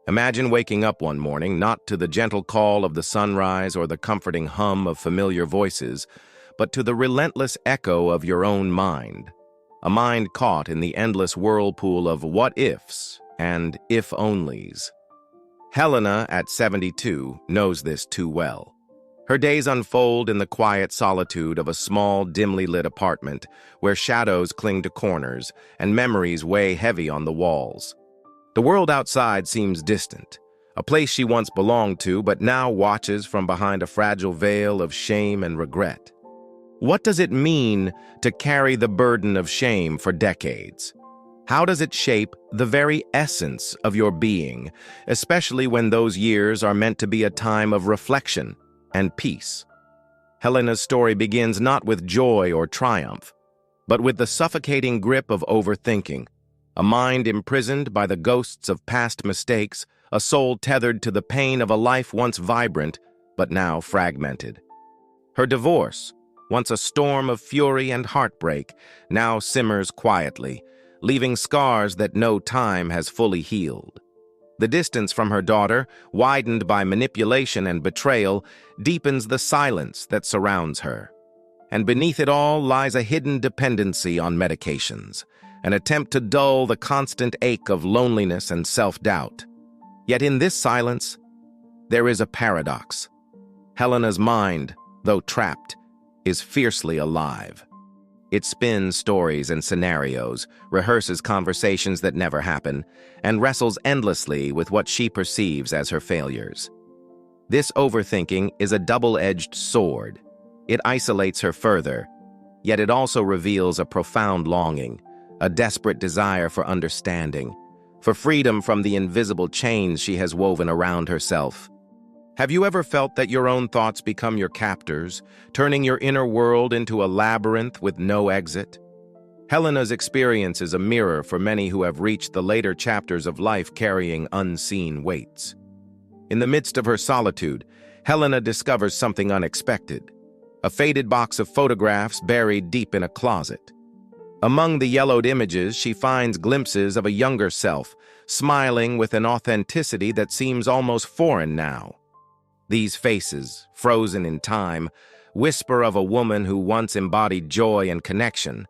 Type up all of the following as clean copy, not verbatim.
Imagine waking up one morning not to the gentle call of the sunrise or the comforting hum of familiar voices, but to the relentless echo of your own mind, a mind caught in the endless whirlpool of what-ifs and if-onlys. Helena, at 72, knows this too well. Her days unfold in the quiet solitude of a small, dimly lit apartment where shadows cling to corners and memories weigh heavy on the walls. The world outside seems distant, a place she once belonged to but now watches from behind a fragile veil of shame and regret. What does it mean to carry the burden of shame for decades? How does it shape the very essence of your being, especially when those years are meant to be a time of reflection and peace? Helena's story begins not with joy or triumph, but with the suffocating grip of overthinking, a mind imprisoned by the ghosts of past mistakes, a soul tethered to the pain of a life once vibrant but now fragmented. Her divorce, once a storm of fury and heartbreak, now simmers quietly, leaving scars that no time has fully healed. The distance from her daughter, widened by manipulation and betrayal, deepens the silence that surrounds her. And beneath it all lies a hidden dependency on medications, an attempt to dull the constant ache of loneliness and self-doubt. Yet in this silence, there is a paradox. Helena's mind, though trapped, is fiercely alive. It spins stories and scenarios, rehearses conversations that never happen, and wrestles endlessly with what she perceives as her failures. This overthinking is a double-edged sword. It isolates her further, yet it also reveals a profound longing, a desperate desire for understanding, for freedom from the invisible chains she has woven around herself. Have you ever felt that your own thoughts become your captors, turning your inner world into a labyrinth with no exit? Helena's experience is a mirror for many who have reached the later chapters of life carrying unseen weights. In the midst of her solitude, Helena discovers something unexpected: a faded box of photographs buried deep in a closet. Among the yellowed images, she finds glimpses of a younger self, smiling with an authenticity that seems almost foreign now. These faces, frozen in time, whisper of a woman who once embodied joy and connection,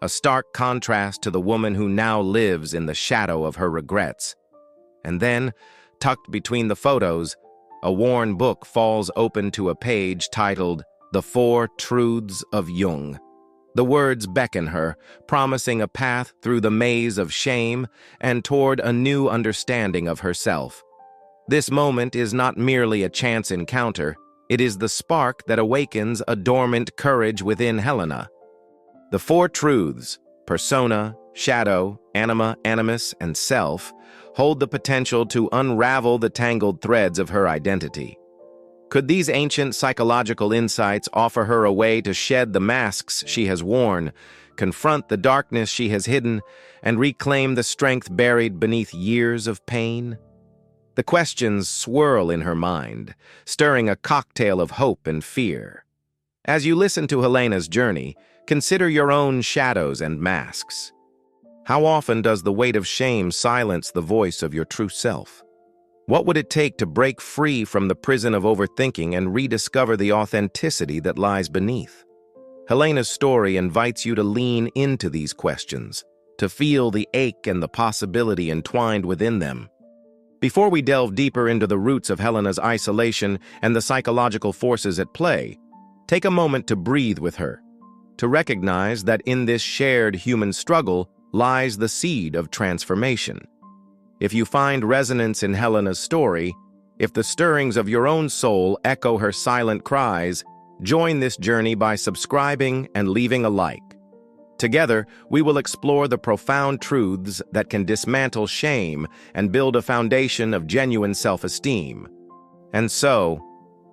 a stark contrast to the woman who now lives in the shadow of her regrets. And then, tucked between the photos, a worn book falls open to a page titled "The Four Truths of Jung." The words beckon her, promising a path through the maze of shame and toward a new understanding of herself. This moment is not merely a chance encounter, it is the spark that awakens a dormant courage within Helena. The four truths, persona, shadow, anima, animus, and self, hold the potential to unravel the tangled threads of her identity. Could these ancient psychological insights offer her a way to shed the masks she has worn, confront the darkness she has hidden, and reclaim the strength buried beneath years of pain? The questions swirl in her mind, stirring a cocktail of hope and fear. As you listen to Helena's journey, consider your own shadows and masks. How often does the weight of shame silence the voice of your true self? What would it take to break free from the prison of overthinking and rediscover the authenticity that lies beneath? Helena's story invites you to lean into these questions, to feel the ache and the possibility entwined within them. Before we delve deeper into the roots of Helena's isolation and the psychological forces at play, take a moment to breathe with her, to recognize that in this shared human struggle lies the seed of transformation. If you find resonance in Helena's story, if the stirrings of your own soul echo her silent cries, join this journey by subscribing and leaving a like. Together, we will explore the profound truths that can dismantle shame and build a foundation of genuine self-esteem. And so,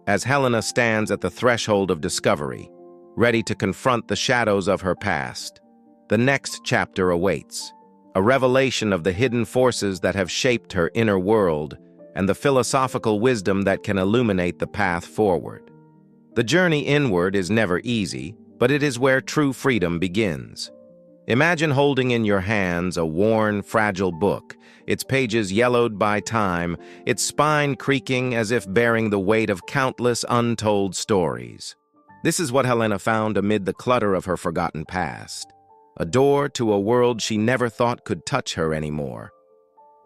as Helena stands at the threshold of discovery, ready to confront the shadows of her past, the next chapter awaits, a revelation of the hidden forces that have shaped her inner world and the philosophical wisdom that can illuminate the path forward. The journey inward is never easy, but it is where true freedom begins. Imagine holding in your hands a worn, fragile book, its pages yellowed by time, its spine creaking as if bearing the weight of countless untold stories. This is what Helena found amid the clutter of her forgotten past. A door to a world she never thought could touch her anymore.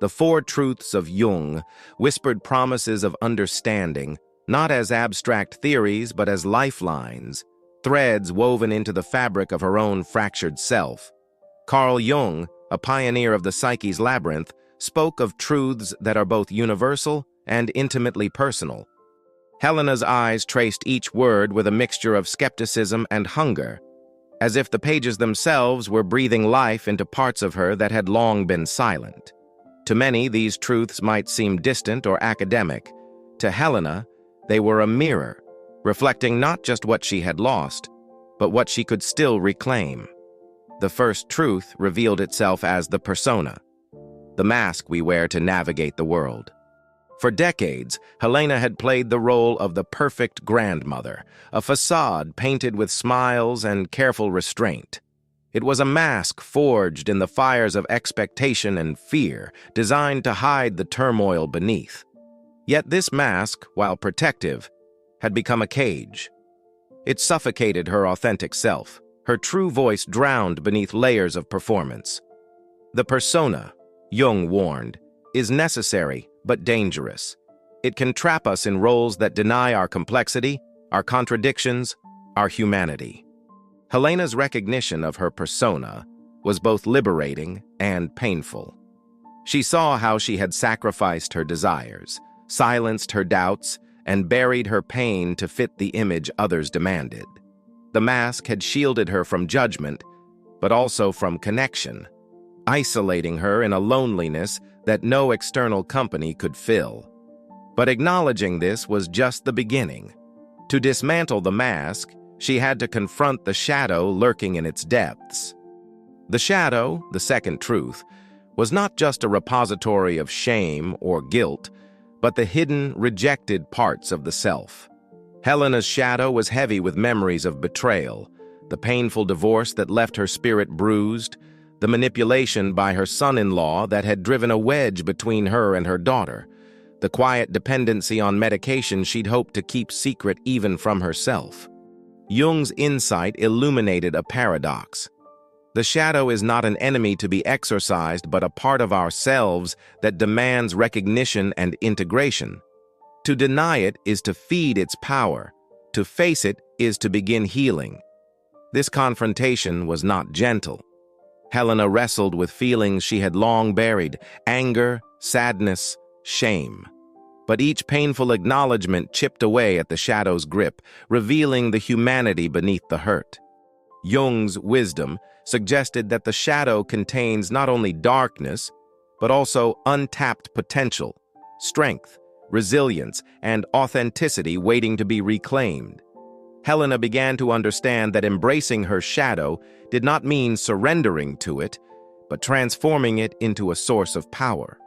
The four truths of Jung, whispered promises of understanding, not as abstract theories but as lifelines, threads woven into the fabric of her own fractured self. Carl Jung, a pioneer of the psyche's labyrinth, spoke of truths that are both universal and intimately personal. Helena's eyes traced each word with a mixture of skepticism and hunger, as if the pages themselves were breathing life into parts of her that had long been silent. To many, these truths might seem distant or academic. To Helena, they were a mirror, reflecting not just what she had lost, but what she could still reclaim. The first truth revealed itself as the persona, the mask we wear to navigate the world. For decades, Helena had played the role of the perfect grandmother, a facade painted with smiles and careful restraint. It was a mask forged in the fires of expectation and fear, designed to hide the turmoil beneath. Yet this mask, while protective, had become a cage. It suffocated her authentic self, her true voice drowned beneath layers of performance. The persona, Jung warned, is necessary but dangerous. It can trap us in roles that deny our complexity, our contradictions, our humanity. Helena's recognition of her persona was both liberating and painful. She saw how she had sacrificed her desires, silenced her doubts, and buried her pain to fit the image others demanded. The mask had shielded her from judgment, but also from connection, isolating her in a loneliness that no external company could fill. But acknowledging this was just the beginning. To dismantle the mask, she had to confront the shadow lurking in its depths. The shadow, the second truth, was not just a repository of shame or guilt, but the hidden, rejected parts of the self. Helena's shadow was heavy with memories of betrayal, the painful divorce that left her spirit bruised, the manipulation by her son-in-law that had driven a wedge between her and her daughter, the quiet dependency on medication she'd hoped to keep secret even from herself. Jung's insight illuminated a paradox. The shadow is not an enemy to be exorcised, but a part of ourselves that demands recognition and integration. To deny it is to feed its power. To face it is to begin healing. This confrontation was not gentle. Helena wrestled with feelings she had long buried: anger, sadness, shame. But each painful acknowledgement chipped away at the shadow's grip, revealing the humanity beneath the hurt. Jung's wisdom suggested that the shadow contains not only darkness, but also untapped potential, strength, resilience, and authenticity waiting to be reclaimed. Helena began to understand that embracing her shadow did not mean surrendering to it, but transforming it into a source of power.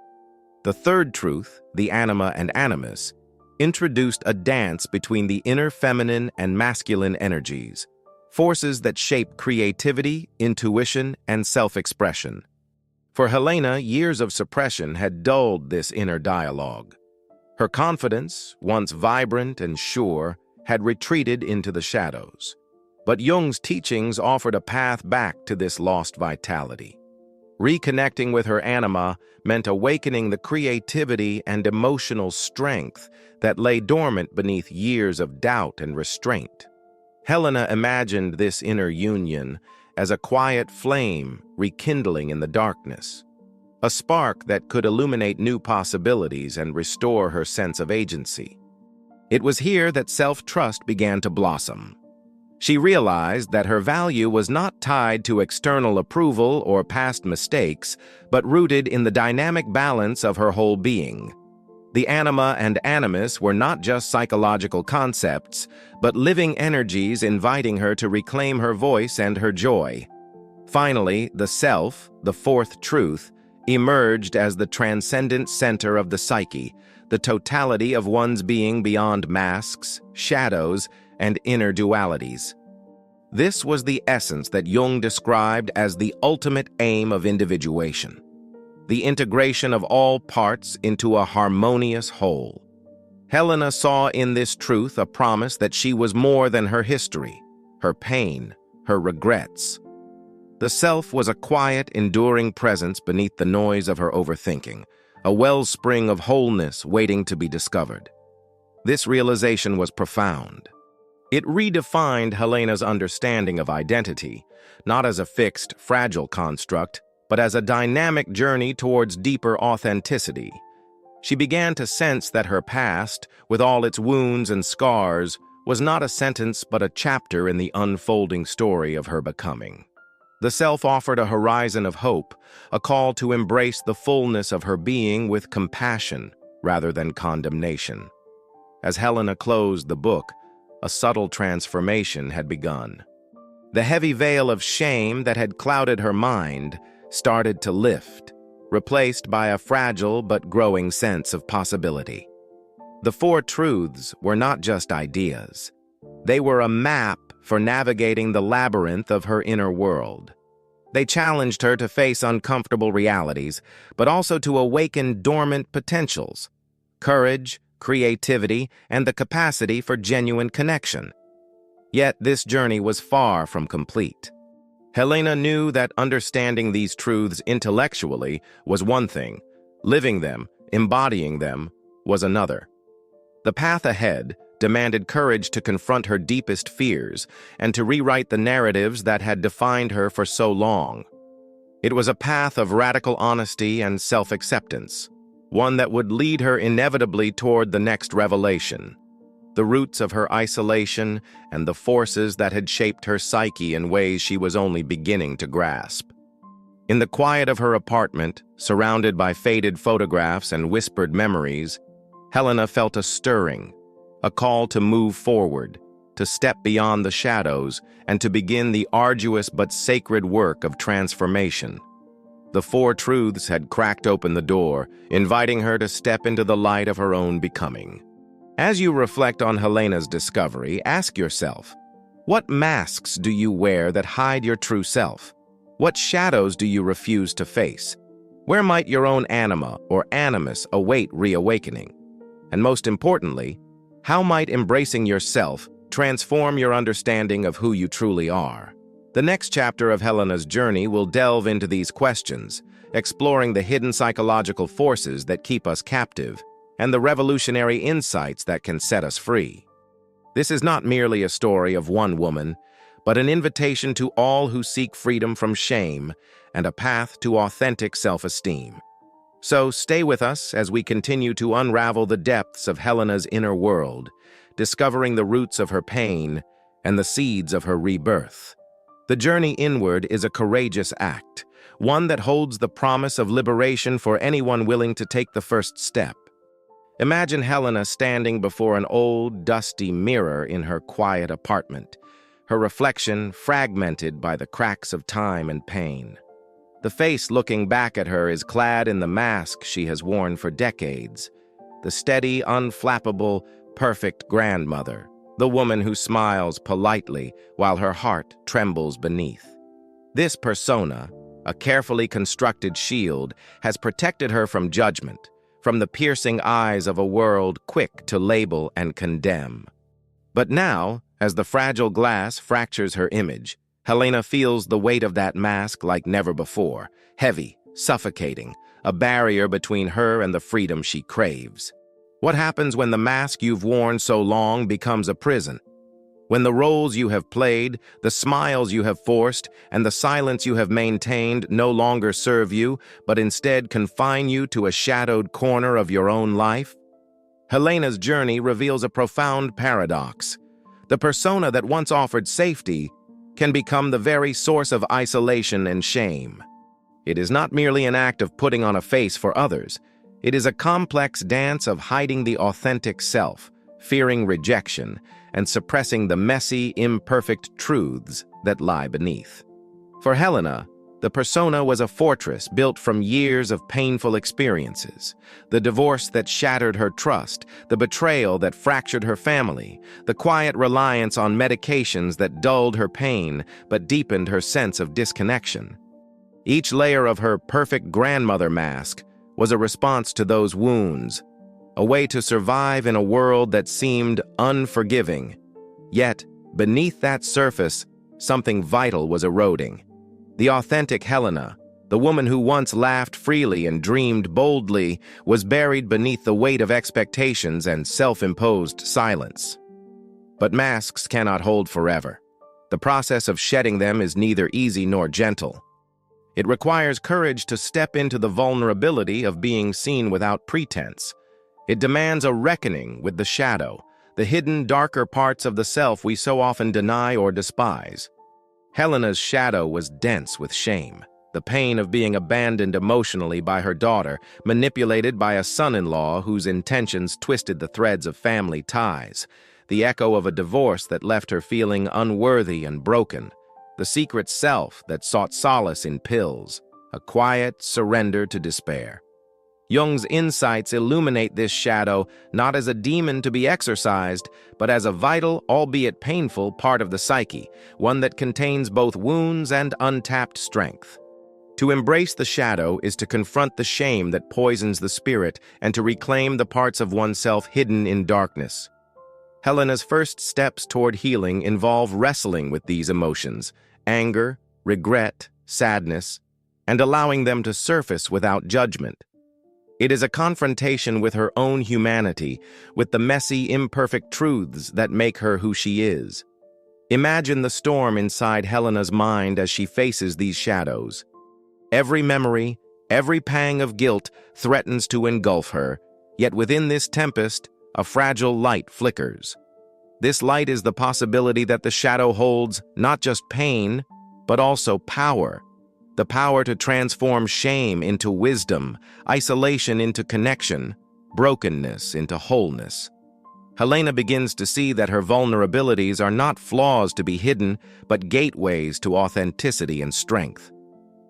The third truth, the Anima and Animus, introduced a dance between the inner feminine and masculine energies, forces that shape creativity, intuition, and self-expression. For Helena, years of suppression had dulled this inner dialogue. Her confidence, once vibrant and sure, had retreated into the shadows. But Jung's teachings offered a path back to this lost vitality. Reconnecting with her anima meant awakening the creativity and emotional strength that lay dormant beneath years of doubt and restraint. Helena imagined this inner union as a quiet flame rekindling in the darkness, a spark that could illuminate new possibilities and restore her sense of agency. It was here that self-trust began to blossom. She realized that her value was not tied to external approval or past mistakes, but rooted in the dynamic balance of her whole being. The Anima and Animus were not just psychological concepts, but living energies inviting her to reclaim her voice and her joy. Finally, the self, the fourth truth, emerged as the transcendent center of the psyche, the totality of one's being beyond masks, shadows, and inner dualities. This was the essence that Jung described as the ultimate aim of individuation, the integration of all parts into a harmonious whole. Helena saw in this truth a promise that she was more than her history, her pain, her regrets. The self was a quiet, enduring presence beneath the noise of her overthinking, a wellspring of wholeness waiting to be discovered. This realization was profound. It redefined Helena's understanding of identity, not as a fixed, fragile construct, but as a dynamic journey towards deeper authenticity. She began to sense that her past, with all its wounds and scars, was not a sentence but a chapter in the unfolding story of her becoming. The self offered a horizon of hope, a call to embrace the fullness of her being with compassion rather than condemnation. As Helena closed the book, a subtle transformation had begun. The heavy veil of shame that had clouded her mind started to lift, replaced by a fragile but growing sense of possibility. The four truths were not just ideas. They were a map for navigating the labyrinth of her inner world. They challenged her to face uncomfortable realities, but also to awaken dormant potentials: courage, creativity, and the capacity for genuine connection. Yet this journey was far from complete. Helena knew that understanding these truths intellectually was one thing, living them, embodying them, was another. The path ahead demanded courage to confront her deepest fears and to rewrite the narratives that had defined her for so long. It was a path of radical honesty and self-acceptance, one that would lead her inevitably toward the next revelation, the roots of her isolation and the forces that had shaped her psyche in ways she was only beginning to grasp. In the quiet of her apartment, surrounded by faded photographs and whispered memories, Helena felt a stirring, a call to move forward, to step beyond the shadows, and to begin the arduous but sacred work of transformation. The four truths had cracked open the door, inviting her to step into the light of her own becoming. As you reflect on Helena's discovery, ask yourself, what masks do you wear that hide your true self? What shadows do you refuse to face? Where might your own anima or animus await reawakening? And most importantly, how might embracing yourself transform your understanding of who you truly are? The next chapter of Helena's journey will delve into these questions, exploring the hidden psychological forces that keep us captive and the revolutionary insights that can set us free. This is not merely a story of one woman, but an invitation to all who seek freedom from shame and a path to authentic self-esteem. So stay with us as we continue to unravel the depths of Helena's inner world, discovering the roots of her pain and the seeds of her rebirth. The journey inward is a courageous act, one that holds the promise of liberation for anyone willing to take the first step. Imagine Helena standing before an old, dusty mirror in her quiet apartment, her reflection fragmented by the cracks of time and pain. The face looking back at her is clad in the mask she has worn for decades, the steady, unflappable, perfect grandmother, the woman who smiles politely while her heart trembles beneath. This persona, a carefully constructed shield, has protected her from judgment, from the piercing eyes of a world quick to label and condemn. But now, as the fragile glass fractures her image, Helena feels the weight of that mask like never before, heavy, suffocating, a barrier between her and the freedom she craves. What happens when the mask you've worn so long becomes a prison? When the roles you have played, the smiles you have forced, and the silence you have maintained no longer serve you, but instead confine you to a shadowed corner of your own life? Helena's journey reveals a profound paradox. The persona that once offered safety can become the very source of isolation and shame. It is not merely an act of putting on a face for others. It is a complex dance of hiding the authentic self, fearing rejection, and suppressing the messy, imperfect truths that lie beneath. For Helena, The persona was a fortress built from years of painful experiences. The divorce that shattered her trust, the betrayal that fractured her family, the quiet reliance on medications that dulled her pain but deepened her sense of disconnection. Each layer of her perfect grandmother mask was a response to those wounds, a way to survive in a world that seemed unforgiving. Yet, beneath that surface, something vital was eroding. The authentic Helena, the woman who once laughed freely and dreamed boldly, was buried beneath the weight of expectations and self-imposed silence. But masks cannot hold forever. The process of shedding them is neither easy nor gentle. It requires courage to step into the vulnerability of being seen without pretense. It demands a reckoning with the shadow, the hidden, darker parts of the self we so often deny or despise. Helena's shadow was dense with shame, the pain of being abandoned emotionally by her daughter, manipulated by a son-in-law whose intentions twisted the threads of family ties, the echo of a divorce that left her feeling unworthy and broken, the secret self that sought solace in pills, a quiet surrender to despair. Jung's insights illuminate this shadow not as a demon to be exorcised, but as a vital, albeit painful, part of the psyche, one that contains both wounds and untapped strength. To embrace the shadow is to confront the shame that poisons the spirit and to reclaim the parts of oneself hidden in darkness. Helena's first steps toward healing involve wrestling with these emotions, anger, regret, sadness, and allowing them to surface without judgment. It is a confrontation with her own humanity, with the messy, imperfect truths that make her who she is. Imagine the storm inside Helena's mind as she faces these shadows. Every memory, every pang of guilt threatens to engulf her, yet within this tempest, a fragile light flickers. This light is the possibility that the shadow holds not just pain, but also power. The power to transform shame into wisdom, isolation into connection, brokenness into wholeness. Helena begins to see that her vulnerabilities are not flaws to be hidden, but gateways to authenticity and strength.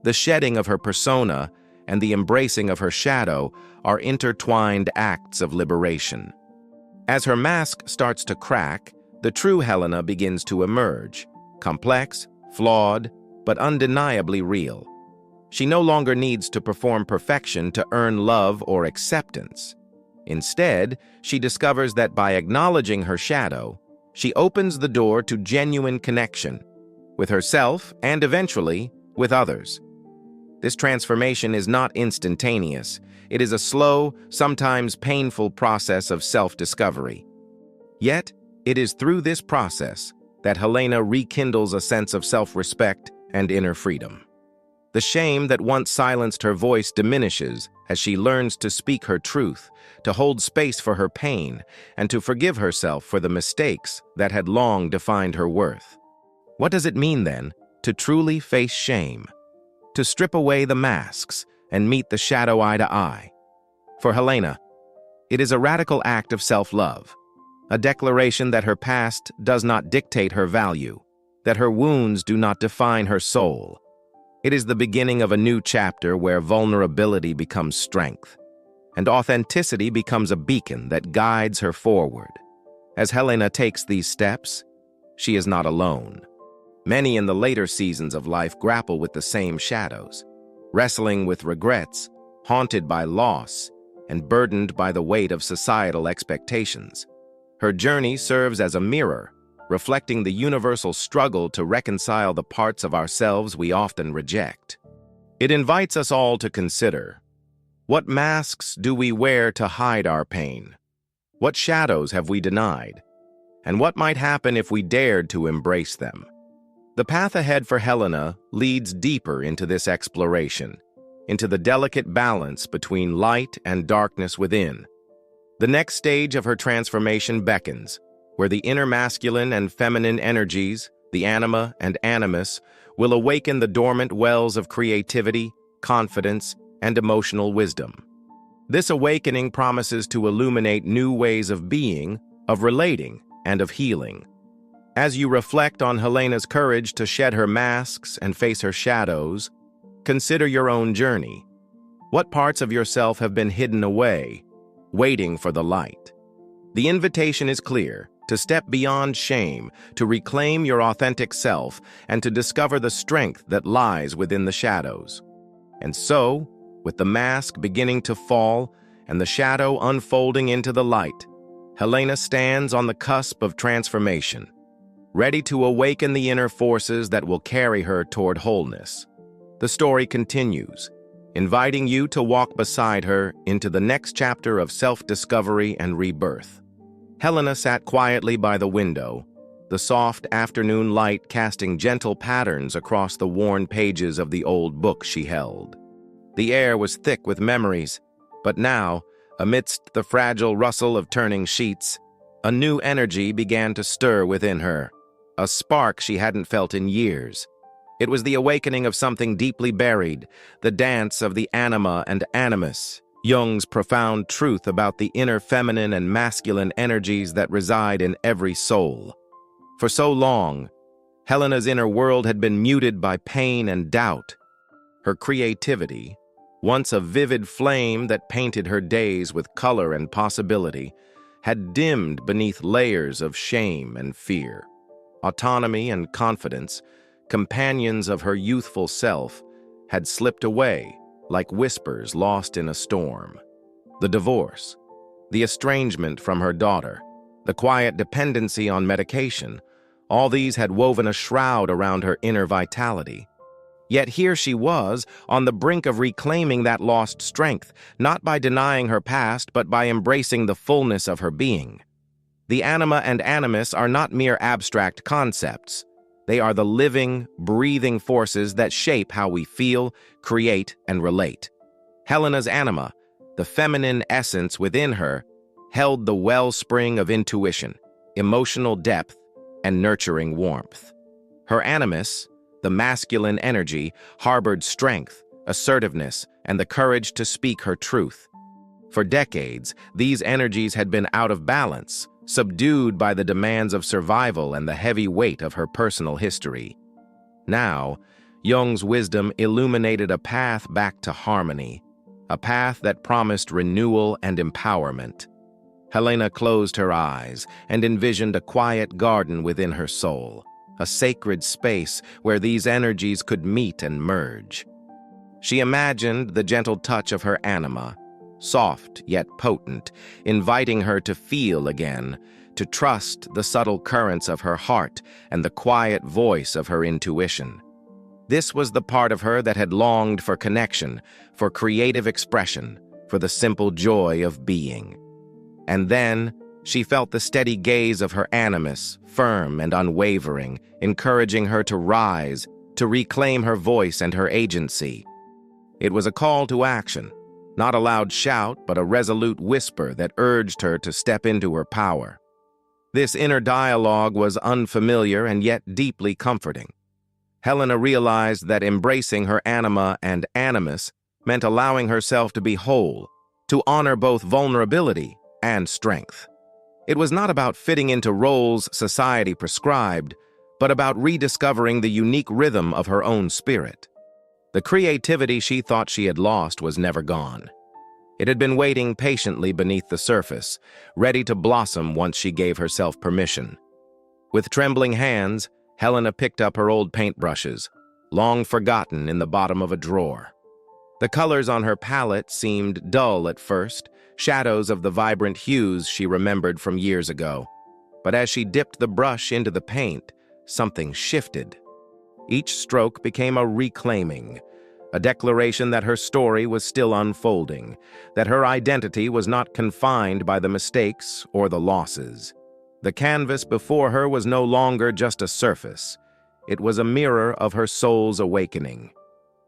The shedding of her persona and the embracing of her shadow are intertwined acts of liberation. As her mask starts to crack, the true Helena begins to emerge, complex, flawed, but undeniably real. She no longer needs to perform perfection to earn love or acceptance. Instead, she discovers that by acknowledging her shadow, she opens the door to genuine connection, with herself and eventually with others. This transformation is not instantaneous. It is a slow, sometimes painful process of self-discovery. Yet, it is through this process that Helena rekindles a sense of self-respect and inner freedom. The shame that once silenced her voice diminishes as she learns to speak her truth, to hold space for her pain, and to forgive herself for the mistakes that had long defined her worth. What does it mean, then, to truly face shame? To strip away the masks and meet the shadow eye to eye? For Helena, it is a radical act of self-love, a declaration that her past does not dictate her value, that her wounds do not define her soul. It is the beginning of a new chapter where vulnerability becomes strength, and authenticity becomes a beacon that guides her forward. As Helena takes these steps, she is not alone. Many in the later seasons of life grapple with the same shadows, wrestling with regrets, haunted by loss, and burdened by the weight of societal expectations. Her journey serves as a mirror, reflecting the universal struggle to reconcile the parts of ourselves we often reject. It invites us all to consider, what masks do we wear to hide our pain? What shadows have we denied? And what might happen if we dared to embrace them? The path ahead for Helena leads deeper into this exploration, into the delicate balance between light and darkness within. The next stage of her transformation beckons, where the inner masculine and feminine energies, the Anima and Animus, will awaken the dormant wells of creativity, confidence, and emotional wisdom. This awakening promises to illuminate new ways of being, of relating, and of healing. As you reflect on Helena's courage to shed her masks and face her shadows, Consider your own journey. What parts of yourself have been hidden away, waiting for the light? The invitation is clear: to step beyond shame, to reclaim your authentic self, and to discover the strength that lies within the shadows. And so, with the mask beginning to fall and the shadow unfolding into the light, Helena stands on the cusp of transformation, ready to awaken the inner forces that will carry her toward wholeness. The story continues, inviting you to walk beside her into the next chapter of self-discovery and rebirth. Helena sat quietly by the window, the soft afternoon light casting gentle patterns across the worn pages of the old book she held. The air was thick with memories, but now, amidst the fragile rustle of turning sheets, a new energy began to stir within her, a spark she hadn't felt in years. It was the awakening of something deeply buried, the dance of the Anima and Animus, Jung's profound truth about the inner feminine and masculine energies that reside in every soul. For so long, Helena's inner world had been muted by pain and doubt. Her creativity, once a vivid flame that painted her days with color and possibility, had dimmed beneath layers of shame and fear. Autonomy and confidence, companions of her youthful self, had slipped away like whispers lost in a storm. The divorce, the estrangement from her daughter, the quiet dependency on medication, all these had woven a shroud around her inner vitality. Yet here she was, on the brink of reclaiming that lost strength, not by denying her past, but by embracing the fullness of her being. The Anima and Animus are not mere abstract concepts. They are the living, breathing forces that shape how we feel, create, and relate. Helena's Anima, the feminine essence within her, held the wellspring of intuition, emotional depth, and nurturing warmth. Her Animus, the masculine energy, harbored strength, assertiveness, and the courage to speak her truth. For decades, these energies had been out of balance, subdued by the demands of survival and the heavy weight of her personal history. Now, Jung's wisdom illuminated a path back to harmony, a path that promised renewal and empowerment. Helena closed her eyes and envisioned a quiet garden within her soul, a sacred space where these energies could meet and merge. She imagined the gentle touch of her Anima, soft yet potent, inviting her to feel again, to trust the subtle currents of her heart and the quiet voice of her intuition. This was the part of her that had longed for connection, for creative expression, for the simple joy of being. And then she felt the steady gaze of her Animus, firm and unwavering, encouraging her to rise, to reclaim her voice and her agency. It was a call to action, not a loud shout, but a resolute whisper that urged her to step into her power. This inner dialogue was unfamiliar and yet deeply comforting. Helena realized that embracing her Anima and Animus meant allowing herself to be whole, to honor both vulnerability and strength. It was not about fitting into roles society prescribed, but about rediscovering the unique rhythm of her own spirit. The creativity she thought she had lost was never gone. It had been waiting patiently beneath the surface, ready to blossom once she gave herself permission. With trembling hands, Helena picked up her old paintbrushes, long forgotten in the bottom of a drawer. The colors on her palette seemed dull at first, shadows of the vibrant hues she remembered from years ago. But as she dipped the brush into the paint, something shifted. Each stroke became a reclaiming, a declaration that her story was still unfolding, that her identity was not confined by the mistakes or the losses. The canvas before her was no longer just a surface. It was a mirror of her soul's awakening.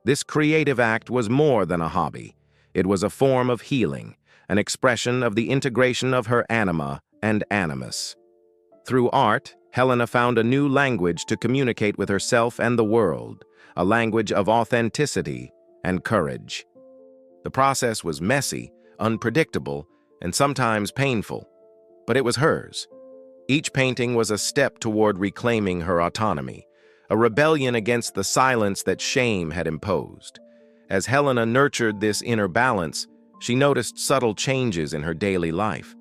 This creative act was more than a hobby. It was a form of healing, an expression of the integration of her Anima and Animus. Through art, Helena found a new language to communicate with herself and the world, a language of authenticity and courage. The process was messy, unpredictable, and sometimes painful, but it was hers. Each painting was a step toward reclaiming her autonomy, a rebellion against the silence that shame had imposed. As Helena nurtured this inner balance, she noticed subtle changes in her daily life.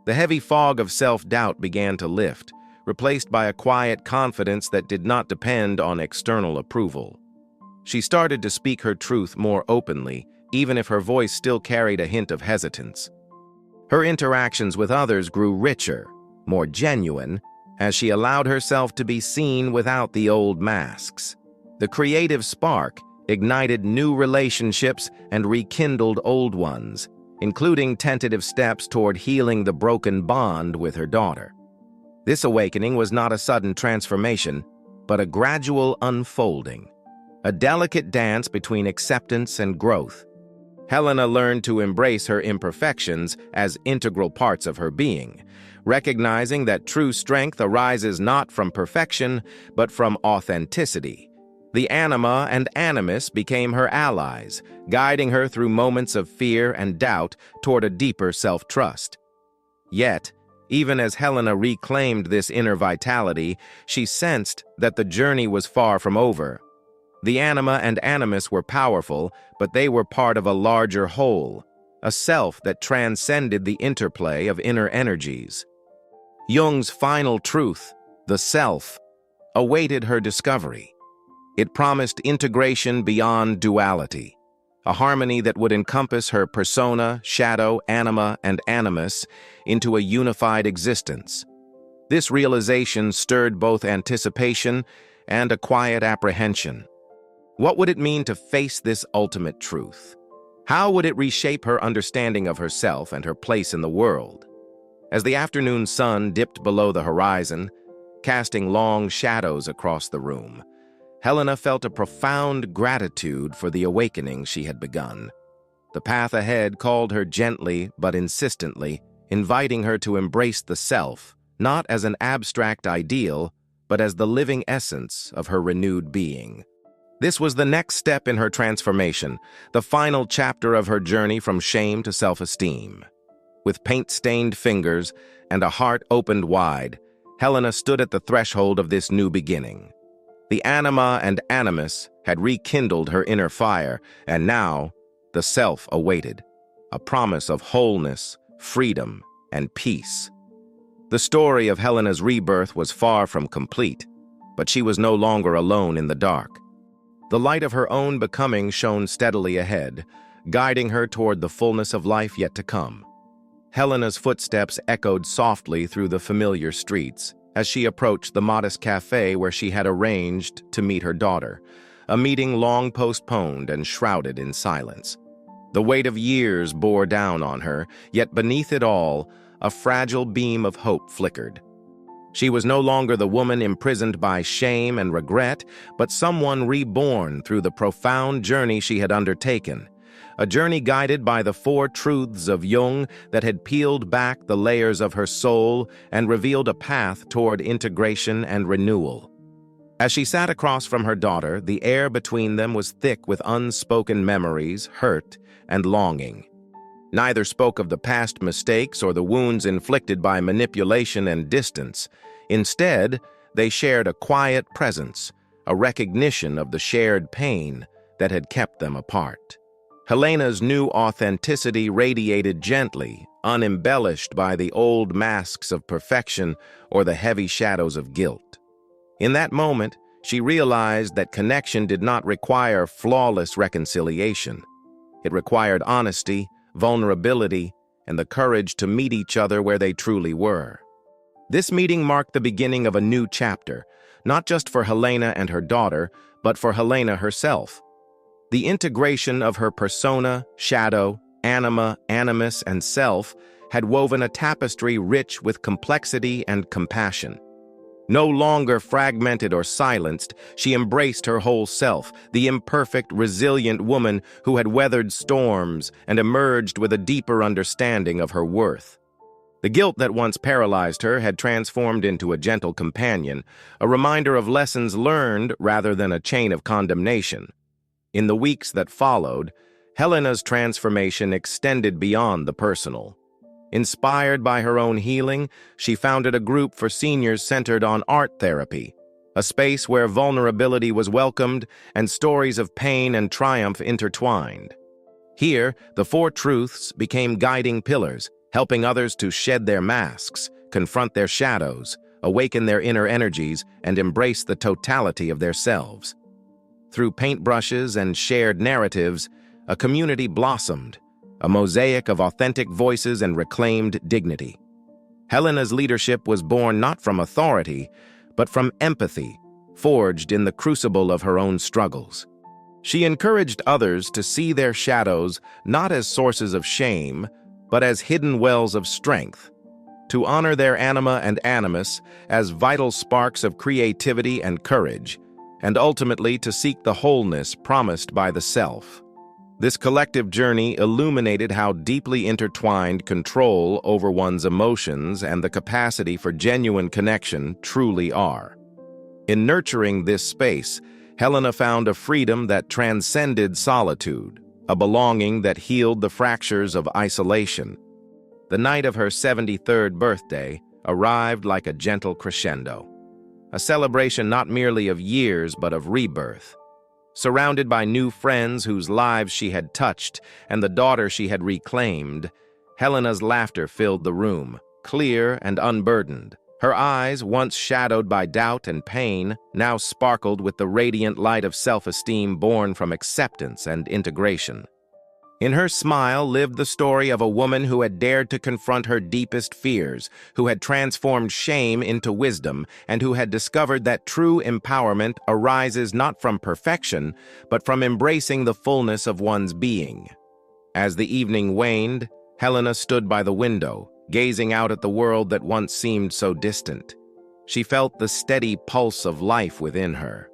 The heavy fog of self-doubt began to lift, replaced by a quiet confidence that did not depend on external approval. She started to speak her truth more openly, even if her voice still carried a hint of hesitance. Her interactions with others grew richer, more genuine, as she allowed herself to be seen without the old masks. The creative spark ignited new relationships and rekindled old ones, including tentative steps toward healing the broken bond with her daughter. This awakening was not a sudden transformation, but a gradual unfolding, a delicate dance between acceptance and growth. Helena learned to embrace her imperfections as integral parts of her being, recognizing that true strength arises not from perfection, but from authenticity. The Anima and Animus became her allies, guiding her through moments of fear and doubt toward a deeper self-trust. Yet, even as Helena reclaimed this inner vitality, she sensed that the journey was far from over. The Anima and Animus were powerful, but they were part of a larger whole, a self that transcended the interplay of inner energies. Jung's final truth, the self, awaited her discovery. It promised integration beyond duality, a harmony that would encompass her persona, shadow, anima, and animus into a unified existence. This realization stirred both anticipation and a quiet apprehension. What would it mean to face this ultimate truth? How would it reshape her understanding of herself and her place in the world? As the afternoon sun dipped below the horizon, casting long shadows across the room, Helena felt a profound gratitude for the awakening she had begun. The path ahead called her gently but insistently, inviting her to embrace the self, not as an abstract ideal, but as the living essence of her renewed being. This was the next step in her transformation, the final chapter of her journey from shame to self-esteem. With paint-stained fingers and a heart opened wide, Helena stood at the threshold of this new beginning. The Anima and Animus had rekindled her inner fire, and now the self awaited, a promise of wholeness, freedom, and peace. The story of Helena's rebirth was far from complete, but she was no longer alone in the dark. The light of her own becoming shone steadily ahead, guiding her toward the fullness of life yet to come. Helena's footsteps echoed softly through the familiar streets as she approached the modest cafe where she had arranged to meet her daughter, a meeting long postponed and shrouded in silence. The weight of years bore down on her, yet beneath it all, a fragile beam of hope flickered. She was no longer the woman imprisoned by shame and regret, but someone reborn through the profound journey she had undertaken, a journey guided by the four truths of Jung that had peeled back the layers of her soul and revealed a path toward integration and renewal. As she sat across from her daughter, the air between them was thick with unspoken memories, hurt, and longing. Neither spoke of the past mistakes or the wounds inflicted by manipulation and distance. Instead, they shared a quiet presence, a recognition of the shared pain that had kept them apart. Helena's new authenticity radiated gently, unembellished by the old masks of perfection or the heavy shadows of guilt. In that moment, she realized that connection did not require flawless reconciliation. It required honesty, vulnerability, and the courage to meet each other where they truly were. This meeting marked the beginning of a new chapter, not just for Helena and her daughter, but for Helena herself. The integration of her persona, shadow, anima, animus, and self had woven a tapestry rich with complexity and compassion. No longer fragmented or silenced, she embraced her whole self, the imperfect, resilient woman who had weathered storms and emerged with a deeper understanding of her worth. The guilt that once paralyzed her had transformed into a gentle companion, a reminder of lessons learned rather than a chain of condemnation. In the weeks that followed, Helena's transformation extended beyond the personal. Inspired by her own healing, she founded a group for seniors centered on art therapy, a space where vulnerability was welcomed and stories of pain and triumph intertwined. Here, the four truths became guiding pillars, helping others to shed their masks, confront their shadows, awaken their inner energies, and embrace the totality of their selves. Through paintbrushes and shared narratives, a community blossomed, a mosaic of authentic voices and reclaimed dignity. Helena's leadership was born not from authority, but from empathy, forged in the crucible of her own struggles. She encouraged others to see their shadows not as sources of shame, but as hidden wells of strength, to honor their anima and animus as vital sparks of creativity and courage, and ultimately to seek the wholeness promised by the self. This collective journey illuminated how deeply intertwined control over one's emotions and the capacity for genuine connection truly are. In nurturing this space, Helena found a freedom that transcended solitude, a belonging that healed the fractures of isolation. The night of her 73rd birthday arrived like a gentle crescendo, a celebration not merely of years but of rebirth. Surrounded by new friends whose lives she had touched and the daughter she had reclaimed, Helena's laughter filled the room, clear and unburdened. Her eyes, once shadowed by doubt and pain, now sparkled with the radiant light of self-esteem born from acceptance and integration. In her smile lived the story of a woman who had dared to confront her deepest fears, who had transformed shame into wisdom, and who had discovered that true empowerment arises not from perfection, but from embracing the fullness of one's being. As the evening waned, Helena stood by the window, gazing out at the world that once seemed so distant. She felt the steady pulse of life within her.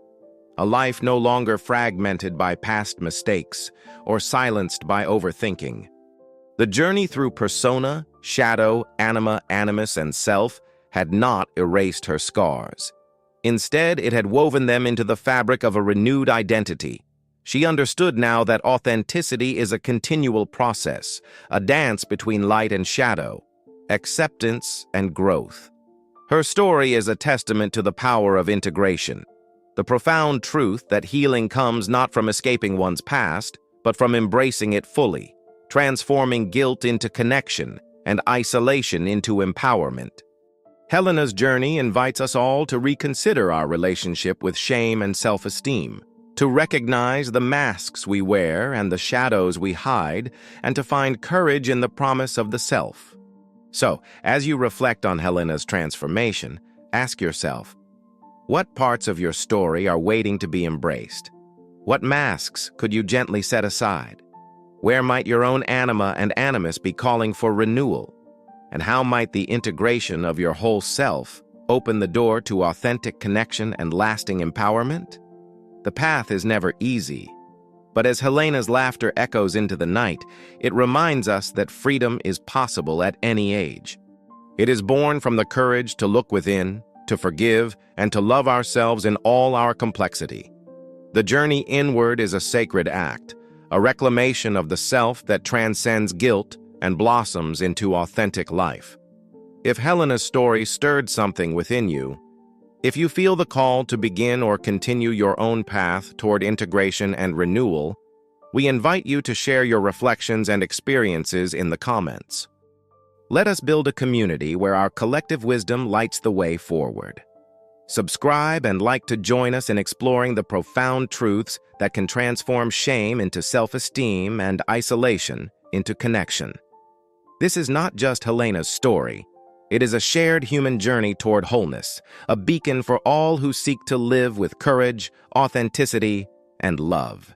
A life no longer fragmented by past mistakes or silenced by overthinking. The journey through persona, shadow, anima, animus, and self had not erased her scars. Instead, it had woven them into the fabric of a renewed identity. She understood now that authenticity is a continual process, a dance between light and shadow, acceptance and growth. Her story is a testament to the power of integration. The profound truth that healing comes not from escaping one's past, but from embracing it fully, transforming guilt into connection and isolation into empowerment. Helena's journey invites us all to reconsider our relationship with shame and self-esteem, to recognize the masks we wear and the shadows we hide, and to find courage in the promise of the self. So, as you reflect on Helena's transformation, ask yourself, what parts of your story are waiting to be embraced? What masks could you gently set aside? Where might your own anima and animus be calling for renewal? And how might the integration of your whole self open the door to authentic connection and lasting empowerment? The path is never easy, but as Helena's laughter echoes into the night, it reminds us that freedom is possible at any age. It is born from the courage to look within, to forgive, and to love ourselves in all our complexity. The journey inward is a sacred act, a reclamation of the self that transcends guilt and blossoms into authentic life. If Helena's story stirred something within you, if you feel the call to begin or continue your own path toward integration and renewal, we invite you to share your reflections and experiences in the comments. Let us build a community where our collective wisdom lights the way forward. Subscribe and like to join us in exploring the profound truths that can transform shame into self-esteem and isolation into connection. This is not just Helena's story. It is a shared human journey toward wholeness, a beacon for all who seek to live with courage, authenticity, and love.